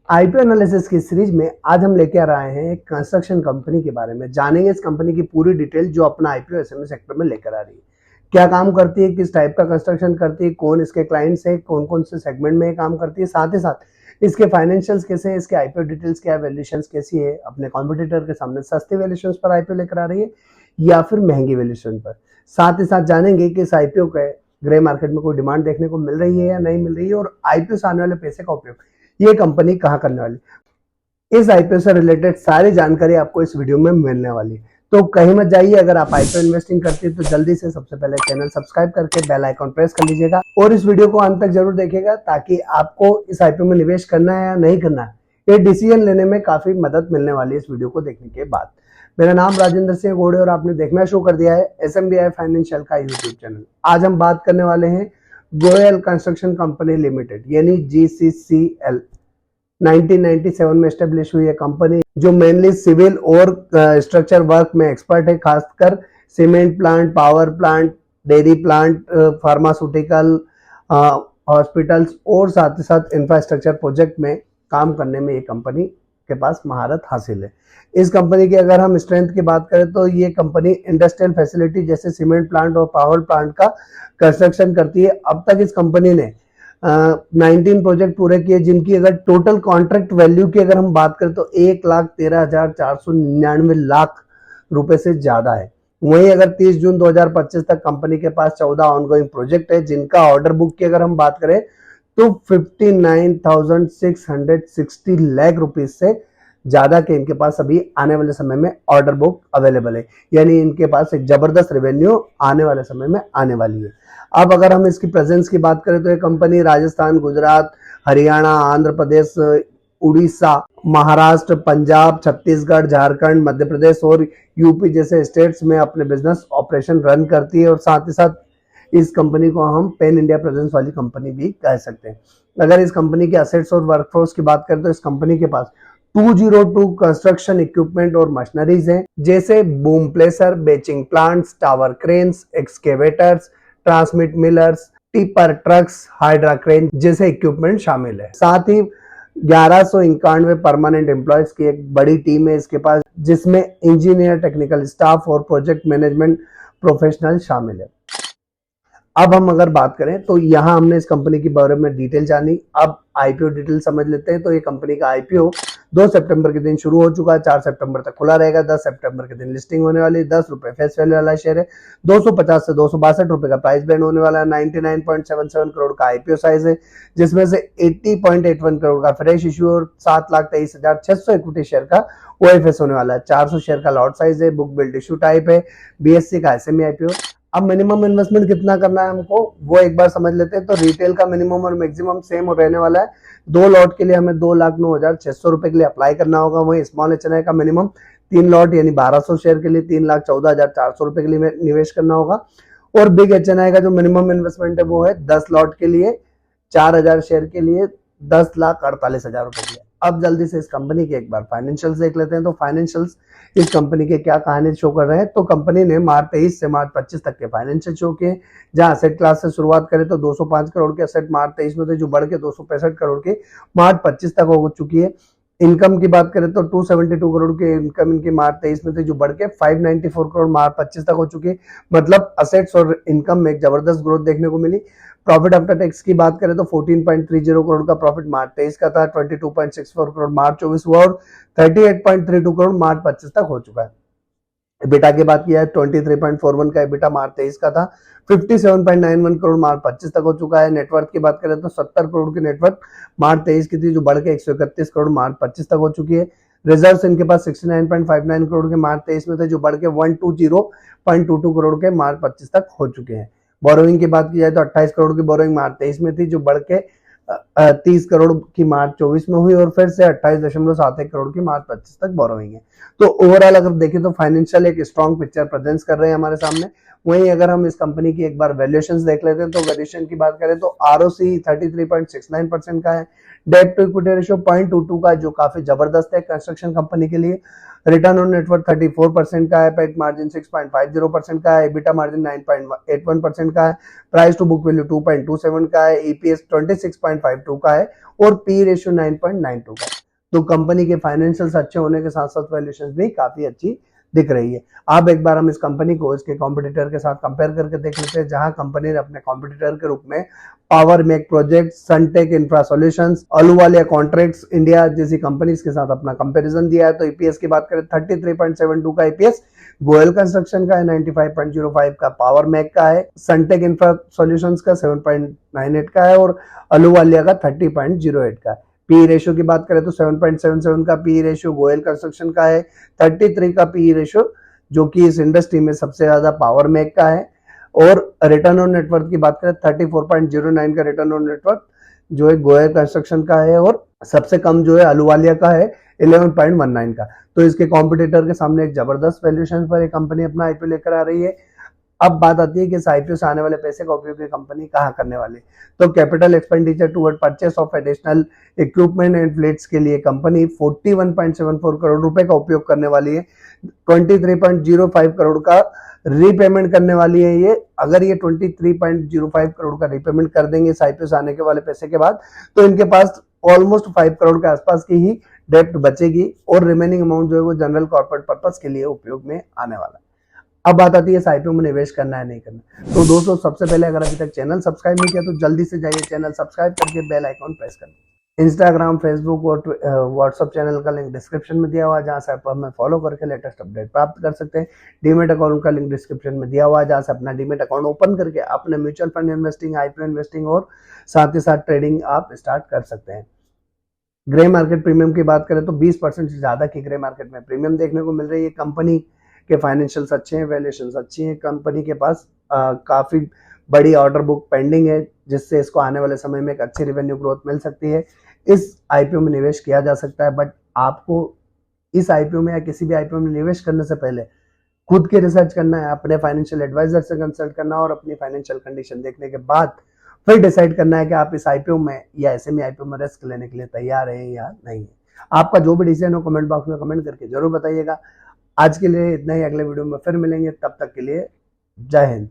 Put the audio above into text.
IPO analysis की series में आज हम लेके आ रहे हैं एक कंस्ट्रक्शन कंपनी के बारे में। जानेंगे इस कंपनी की पूरी डिटेल जो अपना आईपीओ एसएमई सेक्टर में लेकर आ रही है, क्या काम करती है, किस टाइप का कंस्ट्रक्शन करती है, कौन इसके क्लाइंट्स है, कौन कौन से सेगमेंट में काम करती है, साथ ही साथ इसके फाइनेंशियल्स कैसे हैं, इसके आईपीओ डिटेल्स क्या है, वैल्यूएशंस कैसी है, अपने कॉम्पिटिटर के सामने सस्ती वैल्यूएशंस पर आईपीओ लेकर आ रही है या फिर महंगी वैल्यूएशन पर। साथ ही साथ जानेंगे कि इस आईपीओ के ग्रे मार्केट में कोई डिमांड देखने को मिल रही है या नहीं मिल रही है, और आईपीओ से आने वाले पैसे का उपयोग ये कंपनी कहाँ करने वाली। इस आईपीओ से रिलेटेड सारी जानकारी आपको इस वीडियो में मिलने वाली है, तो कहीं मत जाइए। अगर आप आईपीओ इन्वेस्टिंग करते हैं तो जल्दी से सबसे पहले चैनल सब्सक्राइब करके बेल आइकॉन प्रेस कर लीजिएगा और इस वीडियो को अंत तक जरूर देखिएगा, ताकि आपको इस आईपीओ में निवेश करना है या नहीं करना है, ये डिसीजन लेने में काफी मदद मिलने वाली है इस वीडियो को देखने के बाद। मेरा नाम राजेंद्र सिंह गोड़े और आपने देखना शुरू कर दिया है एसएमबीआई फाइनेंशियल का यूट्यूब चैनल। आज हम बात करने वाले हैं गोयल कंस्ट्रक्शन कंपनी लिमिटेड यानी GCCL। 1997 में एस्टेब्लिश हुई है कंपनी जो मेनली सिविल और स्ट्रक्चर वर्क में एक्सपर्ट है, खासकर cement plant, power plant, dairy plant, pharmaceutical, hospitals और साथ ही साथ इंफ्रास्ट्रक्चर प्रोजेक्ट में काम करने में ये कंपनी के पास महारत हासिल है। इस कंपनी की अगर हम स्ट्रेंथ की बात करें तो ये कंपनी इंडस्ट्रियल फैसिलिटी जैसे सीमेंट प्लांट और पावर प्लांट का कंस्ट्रक्शन करती है। अब तक इस कंपनी ने 19 प्रोजेक्ट पूरे किए, जिनकी अगर टोटल कॉन्ट्रैक्ट वैल्यू की अगर हम बात करें तो 1,13,499 लाख रुपए से ज्यादा है। वहीं अगर 30 जून 2025 तक कंपनी के पास 14 ऑनगोइंग प्रोजेक्ट है, जिनका ऑर्डर बुक की अगर हम बात करें तो 59,660 लाख रुपीज से ज्यादा के इनके पास अभी आने वाले समय में ऑर्डर बुक अवेलेबल है, यानी इनके पास एक जबरदस्त रेवेन्यू आने वाले समय में आने वाली है। अब अगर हम इसकी प्रेजेंस की बात करें तो ये कंपनी राजस्थान, गुजरात, हरियाणा, आंध्र प्रदेश, उड़ीसा, महाराष्ट्र, पंजाब, छत्तीसगढ़, झारखंड, मध्य प्रदेश और यूपी जैसे स्टेट्स में अपने बिजनेस ऑपरेशन रन करती है, और साथ ही साथ इस कंपनी को हम पैन इंडिया प्रेजेंस वाली कंपनी भी कह सकते हैं। अगर इस कंपनी के एसेट्स और वर्कफोर्स की बात करें तो इस कंपनी के पास 202 कंस्ट्रक्शन इक्विपमेंट और मशीनरीज हैं, जैसे boom placer, batching plants, tower cranes, excavators, transit mixers, tipper trucks, hydra crane जैसे इक्विपमेंट शामिल है। साथ ही 1191 परमानेंट एम्प्लॉयज की एक बड़ी टीम है इसके पास, जिसमें इंजीनियर, टेक्निकल स्टाफ और प्रोजेक्ट मैनेजमेंट प्रोफेशनल शामिल है। अब हम अगर बात करें तो यहाँ हमने इस कंपनी के बारे में डिटेल जानी, अब आईपीओ डिटेल समझ लेते हैं। तो ये कंपनी का आईपीओ 2 सितंबर के दिन शुरू हो चुका है, 4 सितंबर तक खुला रहेगा। 10 सितंबर के दिन लिस्टिंग होने वाली, 10 रुपए फेस वैल्यू वाला शेयर है। 250 से 262 रुपए का प्राइस बैंड होने वाला है। 99.77 करोड़ का आईपीओ साइज है, जिसमें से 80.81 करोड़ का फ्रेश इश्यू और 7,23,600 इक्विटी शेयर का ओएफएस होने वाला है। 400 शेयर का लॉट साइज है, बुक बिल्ड इश्यू टाइप है, बीएससी का एसएमई आईपीओ। अब मिनिमम इन्वेस्टमेंट कितना करना है हमको वो एक बार समझ लेते हैं। तो रिटेल का मिनिमम और मैक्सिमम सेम रहने वाला है। 2 लॉट के लिए हमें 2,09,600 रुपए के लिए अप्लाई करना होगा। वहीं स्मॉल एचएनआई का मिनिमम 3 लॉट यानी 1200 शेयर के लिए 3,14,400 रुपए के लिए निवेश करना होगा, और बिग एचएनआई का जो मिनिमम इन्वेस्टमेंट है वो है 10 लॉट के लिए 4,000 शेयर के लिए 10,48,000 रुपए के लिए। अब जल्दी से इस कंपनी के एक बार फाइनेंशियल्स देख लेते हैं। तो फाइनेंशियल्स इस कंपनी के क्या कहानी शो कर रहे हैं। तो कंपनी ने मार्च 23 से मार्च 25 तक के फाइनेंशियल शो किए, जहां असेट क्लास से शुरुआत करें तो 205 करोड़ के असेट मार्च 23 में थे, जो बढ़ के 265 करोड़ के मार्च 25 तक हो चुकी है। इनकम की बात करें तो 272 करोड़ के इनकम इनकी मार्च 23 में थे, जो बढ़ के 594 करोड़ मार्च 25 तक हो चुकी है। मतलब असेट्स और इनकम में एक जबरदस्त ग्रोथ देखने को मिली। प्रॉफिट आफ्टर टैक्स की बात करें तो 14.30 करोड़ का प्रॉफिट मार्च 23 का था, 22.64 करोड़ मार्च 24 हुआ और 38.32 करोड़ मार्च 25 तक हो चुका है। एबिटा की बात किया है 23.41 का एबिटा मार्च 23 का था, 57.91 करोड़ मार्च 25 तक हो चुका है। नेटवर्थ की बात करें तो 70 करोड़ की नेटवर्थ मार्च 23 की थी, जो बढ़ के 131 करोड़ मार्च 25 तक हो चुकी है। रिजर्व्स इनके पास 69.59 करोड़ के मार्च 23 में थे, जो बढ़ के 120.22 करोड़ के मार्च 25 तक हो चुके हैं। बोरोइंग की बात की जाए तो 28 करोड़ की बोरोइंग मार्च 23 में थी, जो बढ़ के 30 करोड़ की मार्च 24 में हुई, और फिर से 28.71 करोड़ की मार्च 25 तक बोरोइंग है। तो ओवरऑल अगर देखें तो फाइनेंशियल एक स्ट्रॉन्ग पिक्चर प्रेजेंट कर रहे हैं हमारे सामने। वहीं अगर हम इस कंपनी की एक बार वैल्यूएशंस देख लेते हैं तो वैल्यूएशन की बात करें तो आरओसी 33.69% का है, डेट टू इक्विटी रेशियो 0.22 का है, जो काफी जबरदस्त है कंस्ट्रक्शन कंपनी के लिए। रिटर्न ऑन नेटवर्थ 34% का है, पैट मार्जिन 6.50% का है, एबिटा मार्जिन 9.81% का है, प्राइस टू बुक वैल्यू 2.27 का है, ईपीएस 26.52 का है और पी रेशियो 9.92 का है। तो कंपनी के फाइनेंशियल्स अच्छे होने के साथ साथ वैल्यूएशन भी काफी अच्छी दिख रही है। अब एक बार हम इस कंपनी को इसके कॉम्पिटिटर के साथ कंपेयर करके देख लेते हैं, जहां कंपनी ने अपने कॉम्पिटिटर के रूप में power mech project, Suntech Infra Solutions, Ahluwalia Contracts India जैसी कंपनीज के साथ अपना कंपैरिजन दिया है। तो ईपीएस की बात करें 33.72 का ईपीएस गोयल कंस्ट्रक्शन का है, 95.05 का पावर मेक का है, सनटेक इंफ्रा सॉल्यूशंस का 7.98 का है और अहलूवालिया का 30.08 का है। पी रेशियो की बात करें तो 7.77 का पी रेशियो गोयल कंस्ट्रक्शन का है, 33 का पी रेशियो जो कि इस इंडस्ट्री में सबसे ज्यादा पावर मेक का है, और रिटर्न ऑन नेटवर्थ की बात करें 34.09 का रिटर्न ऑन नेटवर्थ जो है गोयल कंस्ट्रक्शन का है, और सबसे कम जो है अहलूवालिया का है 11.19 का। तो इसके कॉम्पिटिटर के सामने एक जबरदस्त वैल्यूएशन पर एक कंपनी अपना आईपीओ लेकर आ रही है। अब बात आती है कि इस आईपीओ से आने वाले पैसे का उपयोग कंपनी कहाँ करने वाली। तो capital expenditure toward purchase of additional equipment and fleets के लिए कंपनी 41.74 करोड़ रुपए का उपयोग करने वाली है। 23.05 करोड़ का रीपेमेंट करने वाली है ये। अगर ये 23.05 करोड़ का रीपेमेंट कर देंगे इस आईपीओ से आने के वाले पैसे के बाद, तो इनके पास ऑलमोस्ट 5 करोड़ के आसपास की ही डेप्ट बचेगी, और रिमेनिंग अमाउंट जो है वो जनरल कॉर्पोरेट पर्पस के लिए उपयोग में आने वाला है। अब बात आती है इस आईपीओ में निवेश करना है नहीं करना। तो दोस्तों सबसे पहले अगर अभी तक चैनल सब्सक्राइब नहीं किया तो जल्दी से जाइए चैनल सब्सक्राइब करके बेल आइकॉन प्रेस कर दें। इंस्टाग्राम, फेसबुक और व्हाट्सएप चैनल का लिंक डिस्क्रिप्शन में दिया हुआ है, जहां से आप हमें फॉलो करके लेटेस्ट अपडेट प्राप्त कर सकते हैं। डीमेट अकाउंट का लिंक डिस्क्रिप्शन में दिया हुआ है, जहां से अपना डीमेट अकाउंट ओपन करके अपने mutual fund investing, IPO investing और साथ ही साथ ट्रेडिंग आप स्टार्ट कर सकते हैं। ग्रे मार्केट प्रीमियम की बात करें तो 20% से ज्यादा की ग्रे मार्केट में प्रीमियम देखने को मिल रही है। कंपनी के फाइनेंशियल्स अच्छे हैं, वैल्यूएशंस अच्छी हैं, कंपनी के पास काफी बड़ी ऑर्डर बुक पेंडिंग है, जिससे इसको आने वाले समय में एक अच्छी रेवेन्यू ग्रोथ मिल सकती है। इस आईपीओ में निवेश किया जा सकता है, बट आपको इस आईपीओ में या किसी भी आईपीओ में निवेश करने से पहले खुद के रिसर्च करना है, अपने फाइनेंशियल एडवाइजर से कंसल्ट करना और अपनी फाइनेंशियल कंडीशन देखने के बाद फिर डिसाइड करना है कि आप इस आईपीओ में या एसएमई आईपीओ में रिस्क लेने के लिए तैयार है या नहीं है। आपका जो भी डिसीजन हो कमेंट बॉक्स में कमेंट करके जरूर बताइएगा। आज के लिए इतना ही, अगले वीडियो में फिर मिलेंगे, तब तक के लिए जय हिंद।